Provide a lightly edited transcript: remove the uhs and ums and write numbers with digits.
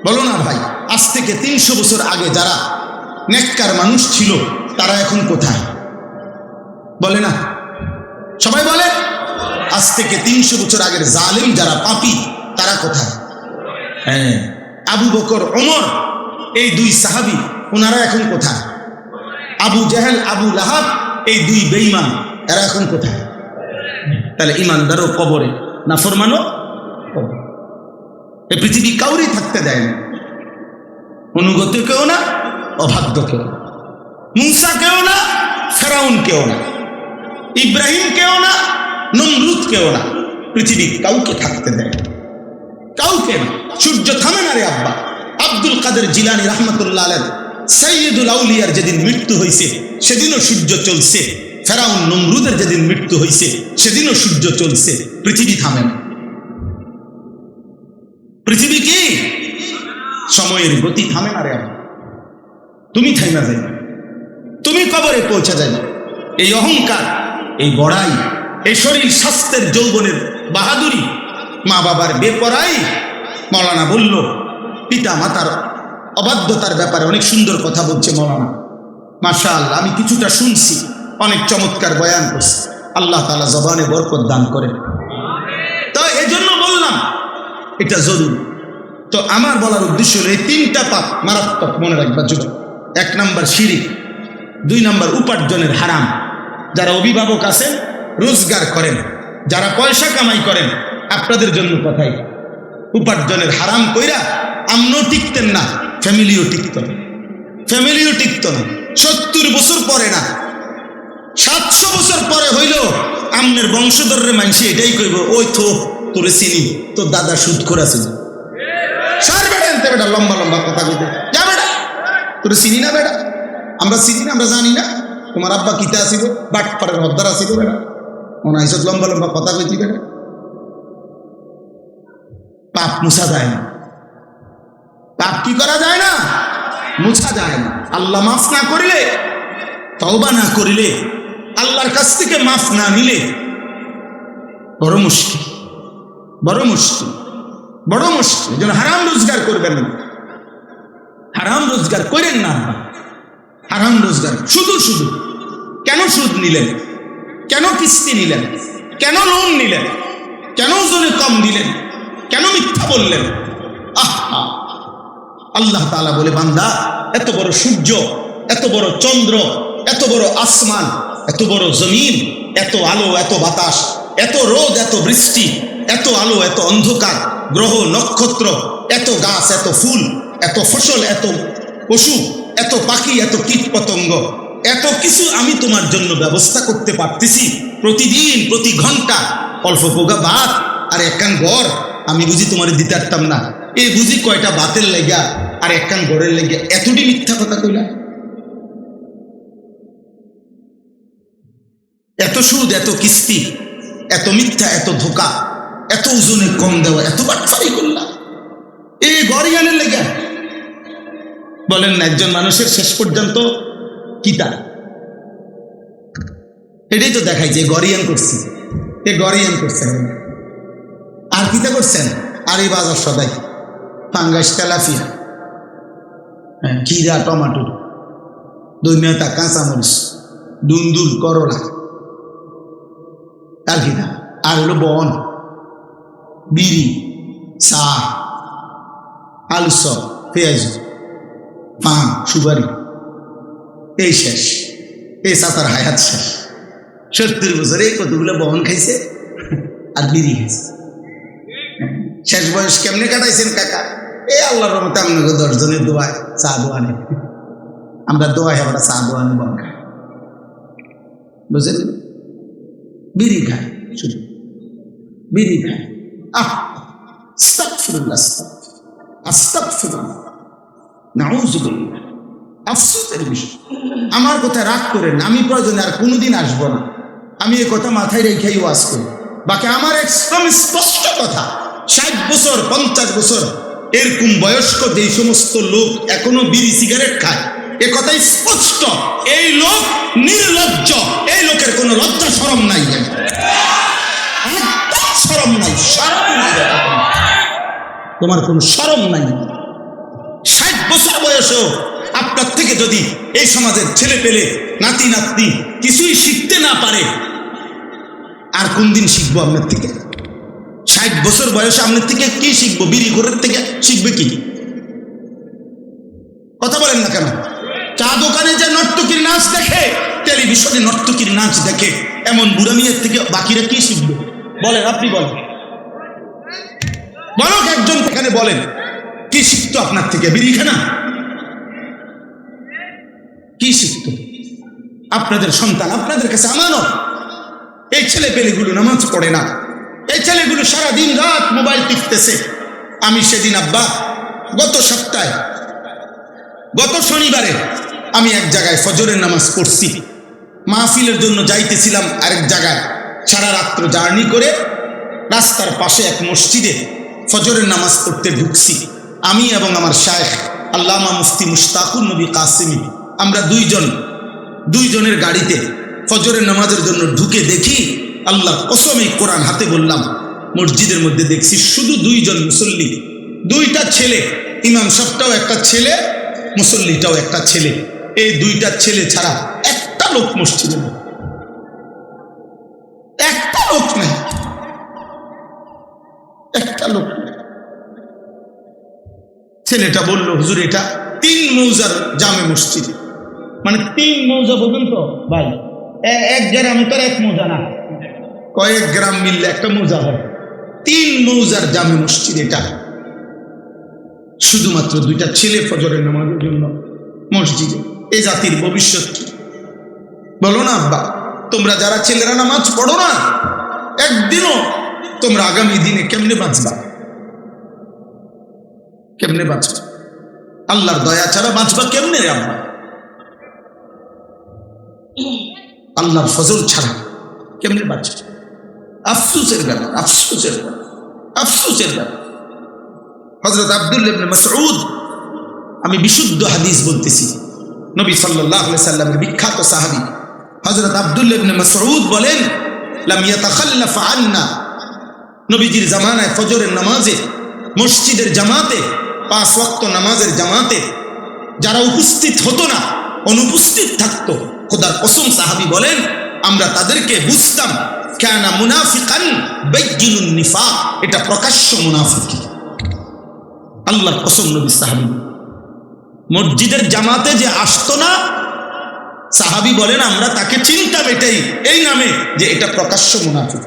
বলো না ভাই, আজ থেকে 300 বছর আগে যারা নেককার মানুষ ছিল তারা এখন কোথায়? বলে না, সবাই বলে। আজ থেকে 300 বছর আগের জালিম যারা পাপী তারা কোথায়? হ্যাঁ, আবু বকর, ওমর, এই দুই সাহাবী, ওনারা এখন কোথায়? আবু জাহেল, আবু লাহাব, এই দুই বেঈমান, এরা এখন কোথায়? তাহলে ইমানদারও কবরে, নাফরমানও কবরে। এই পৃথিবী কাউরি থাকতে দেয় না, অনুগত কেউ না, অভাগ্য কেউ না, মুসা কেউ না, ফেরাউন কেউ না, ইব্রাহিম কেউ না, নমরুদ কেউ না, পৃথিবী কাউকে থাকতে দেয় না, কাউকে না। সূর্য থামে না রে আব্বা। আব্দুল কাদের জিলানী রহমতুল্লাহ আলাইহি সাইয়্যিদুল আউলিয়ার যেদিন মৃত্যু হয়েছে সেদিনও সূর্য চলছে। ফেরাউন নমরুদের যেদিন মৃত্যু হয়েছে সেদিনও সূর্য চলছে। পৃথিবী থামে না। পৃথিবী কি সময়ের গতি থামে না রে আব্বা। তুমি থাইমা যাই, তুমি কবরে পৌঁছে যাই। এই অহংকার, এই বড়াই, এই শরীর স্বাস্থ্যের যৌবনের বাহাদুরি, মা বাবার বেপরাই। মৌলানা বলল পিতা মাতার অবাধ্যতার ব্যাপারে অনেক সুন্দর কথা বলছে মৌলানা, মাশাআল্লাহ। আমি কিছুটা শুনছি, অনেক চমৎকার বয়ান করছে। আল্লাহ তাআলা জবানে বরকত দান করেন। তো এই জন্য বললাম এটা জরুরি। তো আমার বলার উদ্দেশ্য হলো এই 3টা পাপ মারাত্মক, মনে রাখবা যুবক। 1 নাম্বার শিরিক, 2 নাম্বার উপার্জনের হারাম। যারা অভিভাবক আছেন, রোজগার করেন, যারা পয়সা কামাই করেন, আপনাদের জন্য কথাই, উপার্জনের হারাম কইরা আমনও টিকতেন না, ফ্যামিলিও টিকত না, ফ্যামিলিও টিকত না। 70 বছর পরে না, 700 বছর পরে হইল আমনের বংশধরের মানুষ এটাই কইব, ওই তো তোরে চিনি, তোর দাদা সুদখোর আছে। সার বেটা আনতে, বেটা লম্বা লম্বা কথা কইতে যা, বেটা তোরে চিনি না, বেটা আমরা চিনি না, আমরা জানি না তোমার আব্বা কিতা আসিব, বাটপাড়ের হদ্দার আসিব, বেটা ওনা হিসেবে লম্বা লম্বা কথা কইতি। বেটা পাপ মুছা যায় না, পাপ কি করা যায় না, মুছা যায় না। আল্লাহ মাফ না করিলে, তওবা না করিলে, আল্লাহর কাছ থেকে মাফ না নিলে বড় মুশকিল, বড় মুশকিল, বড় মুশকিল। যেন হারাম রোজগার করবেন না, হারাম রোজগার করেন না। হারাম রোজগার শুধু শুধু কেন সুদ নিলেন, কেন কিস্তি নিলেন, কেন লোন নিলেন, কেন ওজনে কম দিলেন, কেন মিথ্যা বললেন? আহা, আল্লাহ তাআলা বলে বান্দা, এত বড় সূর্য, এত বড় চন্দ্র, এত বড় আসমান, এত বড় জমিন, এত আলো, এত বাতাস, এত রোদ, এত বৃষ্টি, এত আলো, এত অন্ধকার, গ্রহ নক্ষত্র, এত গাছ, এত ফুল, এত ফসল, এত পশু, এত পাখি, এত কীট পতঙ্গ, এত কিছু আমি তোমার জন্য ব্যবস্থা করতে পারতেছি। প্রতিদিন, প্রতি ঘন্টা অল্প পোগা ভাত আর একখান গড় আমি বুঝি তোমার দিতে পারতাম না। এই বুঝি কয়টা বাতের লেগা আর একখান গড়ের লেগে এতটি মিথ্যা কথা কইলা? এত সুদ, এত কিস্তি, এত মিথ্যা, এত ধোকা, এত ওজনে কম দেওয়া, এত বাটপারি করলা এই গড়িয়ানের লেগে? বলেন না, একজন মানুষের শেষ পর্যন্ত কিতা এটাই তো দেখাই যে গড়িয়ান করছি, এ গড়িয়ান করছেন আর কিতা করছেন। আর এই বাজার সদাই পাঙ্গাস, তেলাপিয়া, খিরা, টমাটো, দইমেতা, কাঁচামরিচ, দুন্দুল, করলা, আর কিতা, আর হলো বন, বিড়ি, চা, আলু চপ, পেঁয়াজ, পান, সুপারি, এই শেষ। এই চাচার হায়াত শেষ। 70 বছরে কতগুলো বহন খাইছে আর বিড়ি খাইছে। শেষ বয়স কেমনে কাটাইছেন কাকা? এই আল্লাহর রহমতে আপনাকে 10 জনের দোয়ায় চা দোয়া নেই, আমরা দোয়ায় আমরা চা দোয়া নেব, বুঝলেন? বিড়ি খায়, শুধু বিড়ি খায়। আস্তাগফিরুল্লাহ, আস্তাগফিরুল্লাহ, নাউযুবিল্লাহ। আফসোসের বিষয়। আমার কথা রাগ করেন, আমি প্রয়োজনে আর কোনোদিন আসবো না। আমি এই কথা মাথায় রেখেই ওয়াজ করি। বাকি আমার একদম স্পষ্ট কথা, 60 বছর 50 বছর এরকম বয়স্ক যেই সমস্ত লোক এখনো বিড়ি সিগারেট খায়, এ কথাই স্পষ্ট। এই লোক নির্লজ্জ, এই লোকের কোনো লজ্জা শরম নাই, শরম নাই, শরম নাই, তোমার কোনো শরম নাই। বয়সেও আপনার থেকে যদি এই সমাজের ছেলে পেলে নাতি নাতনি কিছুই শিখতে না পারে, আর কোন দিন শিখবো আপনার থেকে? 60 বছর বয়সে আপনার থেকে কি শিখবো? বিড়ি ঘরের থেকে শিখবে কি? কথা বলেন না কেন? চা দোকানে যে নর্তকীর নাচ দেখে, টেলিভিশনে নর্তকীর নাচ দেখে, এমন বুড়া মেয়ের থেকে বাকিরা কি শিখবে? বলেন, আপনি বলেন, বলক একজন এখানে বলেন, কি শিখতো আপনার থেকে? বিড়ি খানা? কি শিখতো? আপনাদের সন্তান আপনাদের কাছে আমানত। এই ছেলে পেলেগুলো নামাজ পড়ে না, এই ছেলেগুলো সারাদিন রাত মোবাইল টিপতেছে। আমি সেদিন আব্বা গত শনিবারে আমি এক জায়গায় ফজরের নামাজ পড়ছি, মাহফিলের জন্য যাইতেছিলাম আরেক জায়গায়। সারা রাত্র জার্নি করে রাস্তার পাশে এক মসজিদে ফজরের নামাজ পড়তে ঢুকছি। আমি এবং আমার শায়েখ আল্লামা মুফতি মুশতাকুর নবী কাসেমি, আমরা দুইজনের গাড়িতে ফজরের নামাজের জন্য ঢুকে দেখি, আল্লাহর কসম এই কোরআন হাতে বললাম, মসজিদের মধ্যে দেখছি শুধু 2 জন মুসল্লি, 2টা ছেলে। ইমাম সাহেবটাও একটা ছেলে, মুসল্লিটাও একটা ছেলে। এই 2টা ছেলে ছাড়া একটা লোক মসজিদে নেই, একটা লোক নেই, একটা লোক নেই। ছেলেটা বলল, হুজুর এটা 3 মৌজার জামে মসজিদ। মানে 3 মৌজা বলবেন তো ভাই, এক গ্রামে তো 1 মৌজা না, কয়েক গ্রাম মিললে একটা মৌজা হয়। 3 মৌজার জামে মসজিদ এটা। শুধুমাত্র 2টা ছেলে ফজরের নামাজের জন্য মসজিদে। এই জাতির ভবিষ্যৎ কি? বলো না আব্বা, তোমরা যারা ছেলেরা নামাজ পড়ো না, একদিনও তোমরা আগামী দিনে কেমনে বাঁচবা? কেমনে বাঁচবা? আল্লাহর দয়া ছাড়া বাঁচবা কেমনে রে আব্বা? আল্লাহর ফজল ছাড়া কেমনে বাঁচবে? আফসোসের ব্যাপার, আফসোসের ব্যাপার, আফসোসের ব্যাপার। হযরত আব্দুল্লাহ ইবনে মাসউদ, আমি বিশুদ্ধ হাদিস বলতেছি, নবী সাল্লাল্লাহু আলাইহি সাল্লামের বিখ্যাত সাহাবী হযরত আব্দুল্লাহ ইবনে মাসউদ বলেন, লাম ইয়াতাখাল্লাফ আন্না, নবীজির জামানায় ফজরের নামাজে মসজিদের জামাতে, 5 ওয়াক্ত নামাজের জামাতে যারা উপস্থিত হতো না, অনুপস্থিত থাকতো, খোদার কসম সাহাবী বলেন আমরা তাদেরকে বুঝতাম কানা মুনাফিকান বাইয়িনুন নিফাক, এটা প্রকাশ্য মুনাফিক। আল্লাহর কসম, নবী সাহাবী মসজিদের জামাতে যে আসতো না, সাহাবী বলেন আমরা তাকে চিনতাম এটাই, এই নামে যে এটা প্রকাশ্য মুনাফিক।